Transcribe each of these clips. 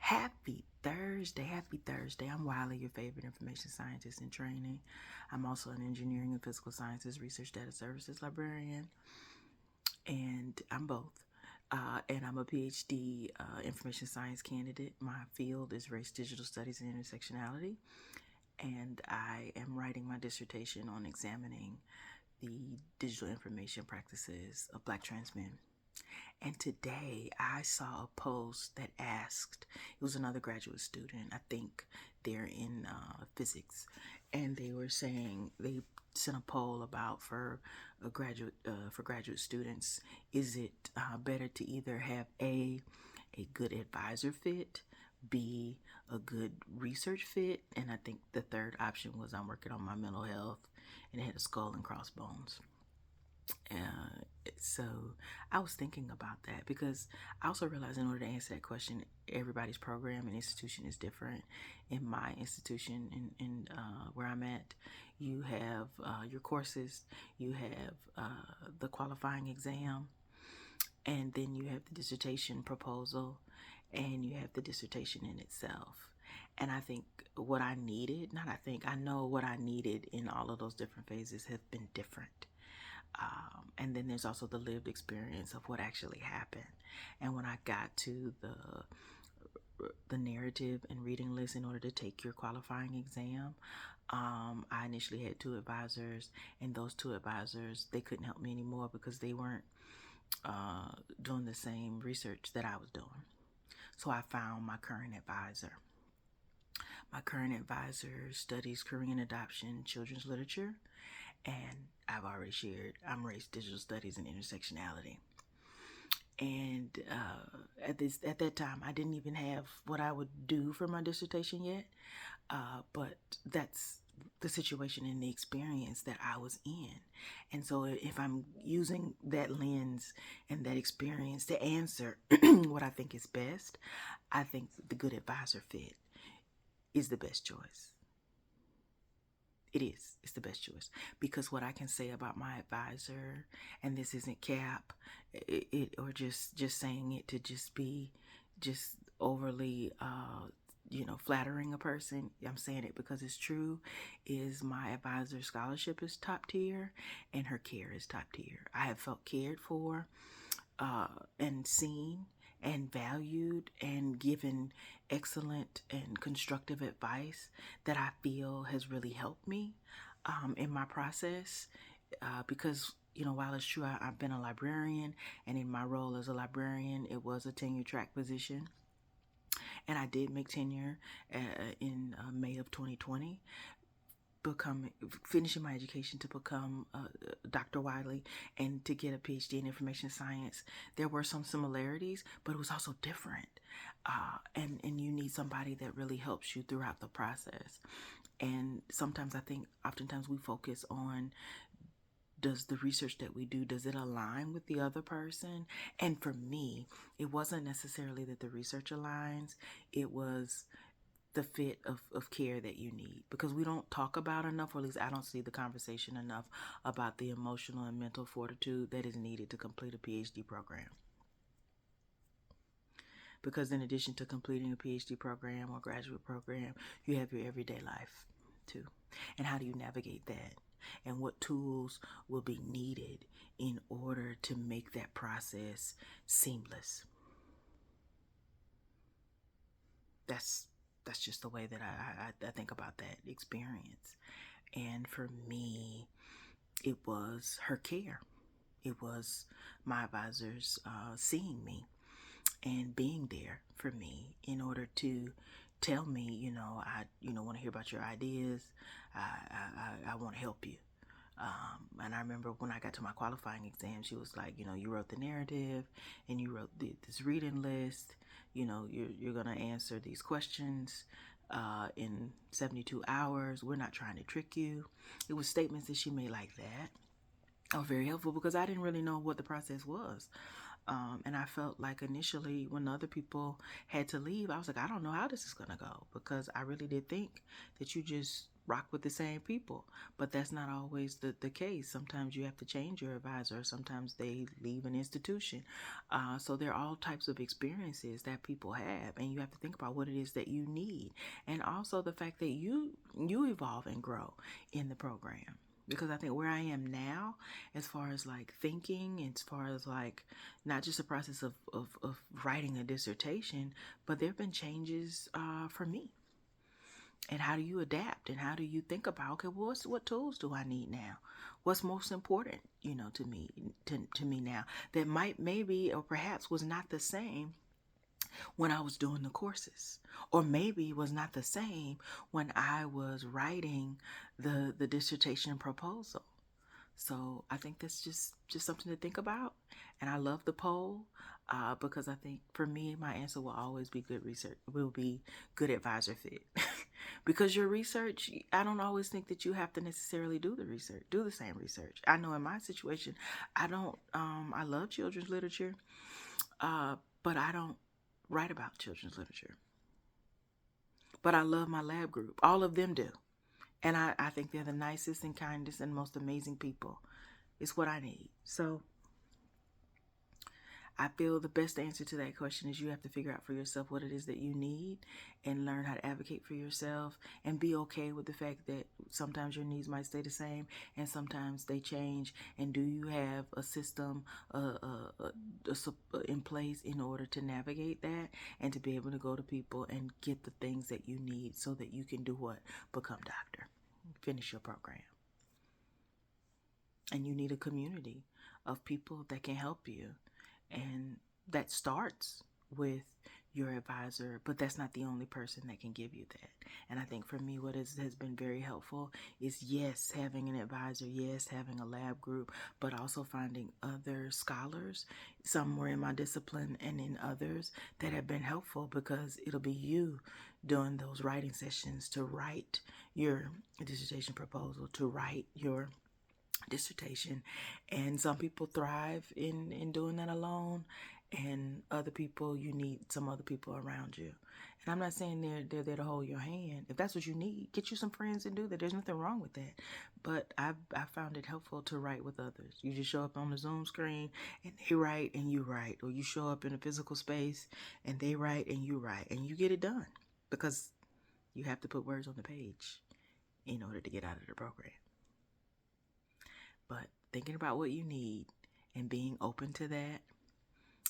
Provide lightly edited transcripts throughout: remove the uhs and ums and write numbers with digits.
Happy Thursday. Happy Thursday. I'm Wiley, your favorite information scientist in training. I'm also an engineering and physical sciences research data services librarian, and I'm both. And I'm a PhD information science candidate. My field is race, digital studies, and intersectionality. And I am writing my dissertation on examining the digital information practices of Black trans men. And today I saw a post that asked, it was another graduate student, I think they're in physics, and they were saying, they sent a poll about for graduate students, is it better to either have a good advisor fit, B, a good research fit, and I think the third option was I'm working on my mental health, and it had a skull and crossbones. So I was thinking about that because I also realized in order to answer that question, everybody's program and institution is different. In my institution, in where I'm at, you have your courses, you have the qualifying exam, and then you have the dissertation proposal, and you have the dissertation in itself. And I think what I needed, not I think, I know what I needed in all of those different phases have been different. And then there's also the lived experience of what actually happened. And when I got to the narrative and reading list in order to take your qualifying exam, I initially had two advisors, and those two advisors, they couldn't help me anymore because they weren't doing the same research that I was doing. So I found my current advisor. My current advisor studies Korean adoption, children's literature, and I've already shared I'm race, digital studies, and intersectionality. And at that time, I didn't even have what I would do for my dissertation yet, but that's the situation and the experience that I was in. And so if I'm using that lens and that experience to answer what I think is best, I think the good advisor fit is the best choice. It is. It's the best choice because what I can say about my advisor, and this isn't cap, or just saying it to just be just overly, flattering a person. I'm saying it because it's true. Is my advisor's scholarship is top tier, and her care is top tier. I have felt cared for, and seen and valued and given excellent and constructive advice that I feel has really helped me in my process. Because, while it's true I've been a librarian, and in my role as a librarian, it was a tenure track position. And I did make tenure in May of 2020, finishing my education to become Dr. Wiley and to get a PhD in information science. There were some similarities, but it was also different. And you need somebody that really helps you throughout the process. And sometimes I think oftentimes we focus on, does the research that we do, does it align with the other person? And for me, it wasn't necessarily that the research aligns, it was the fit of care that you need, because we don't talk about enough, or at least I don't see the conversation enough about the emotional and mental fortitude that is needed to complete a PhD program. Because in addition to completing a PhD program or graduate program, you have your everyday life too. And how do you navigate that? And what tools will be needed in order to make that process seamless? That's just the way that I think about that experience. And for me, it was her care. It was my advisors seeing me and being there for me in order to tell me, I want to hear about your ideas. I want to help you. And I remember when I got to my qualifying exam, she was like, you wrote the narrative, and you wrote this reading list. You're going to answer these questions in 72 hours. We're not trying to trick you. It was statements that she made like that. Oh, very helpful, because I didn't really know what the process was. And I felt like initially when other people had to leave, I was like, I don't know how this is going to go, because I really did think that you just rock with the same people, but that's not always the case. Sometimes you have to change your advisor. Sometimes they leave an institution. So there are all types of experiences that people have, and you have to think about what it is that you need, and also the fact that you evolve and grow in the program. Because I think where I am now, as far as like thinking, as far as like not just the process of writing a dissertation, but there have been changes for me. And how do you adapt? And how do you think about, okay, well, what tools do I need now? What's most important, to me, to me now that maybe, or perhaps was not the same when I was doing the courses, or maybe was not the same when I was writing the dissertation proposal. So I think that's just something to think about. And I love the poll because I think for me, my answer will always be good research, will be good advisor fit. Because your research, I don't always think that you have to necessarily do the same research. I know in my situation, I don't, I love children's literature, but I don't write about children's literature. But I love my lab group. All of them do. And I think they're the nicest and kindest and most amazing people. It's what I need. So I feel the best answer to that question is you have to figure out for yourself what it is that you need and learn how to advocate for yourself and be okay with the fact that sometimes your needs might stay the same and sometimes they change. And do you have a system in place in order to navigate that and to be able to go to people and get the things that you need so that you can do what? Become doctor. Finish your program. And you need a community of people that can help you. And that starts with your advisor, but that's not the only person that can give you that. And I think for me, what has been very helpful is, yes, having an advisor, yes, having a lab group, but also finding other scholars, some more in my discipline and in others that have been helpful, because it'll be you doing those writing sessions to write your dissertation proposal, to write your dissertation. And some people thrive in doing that alone, and other people, you need some other people around you. And I'm not saying they're there to hold your hand. If that's what you need, get you some friends and do that. There's nothing wrong with that. But I found it helpful to write with others. You just show up on the Zoom screen and they write and you write, or you show up in a physical space and they write and you write, and you get it done, because you have to put words on the page in order to get out of the program. But thinking about what you need and being open to that,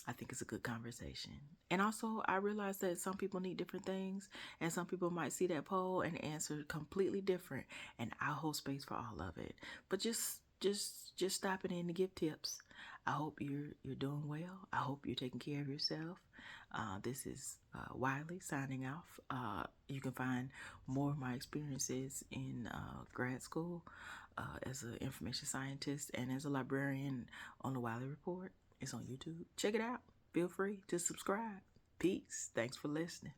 I think it's a good conversation. And also, I realize that some people need different things, and some people might see that poll and answer completely different. And I'll hold space for all of it. But just stopping in to give tips. I hope you're doing well. I hope you're taking care of yourself. This is Wiley signing off. You can find more of my experiences in grad school as an information scientist and as a librarian on the Wiley Report. It's on YouTube. Check it out. Feel free to subscribe. Peace. Thanks for listening.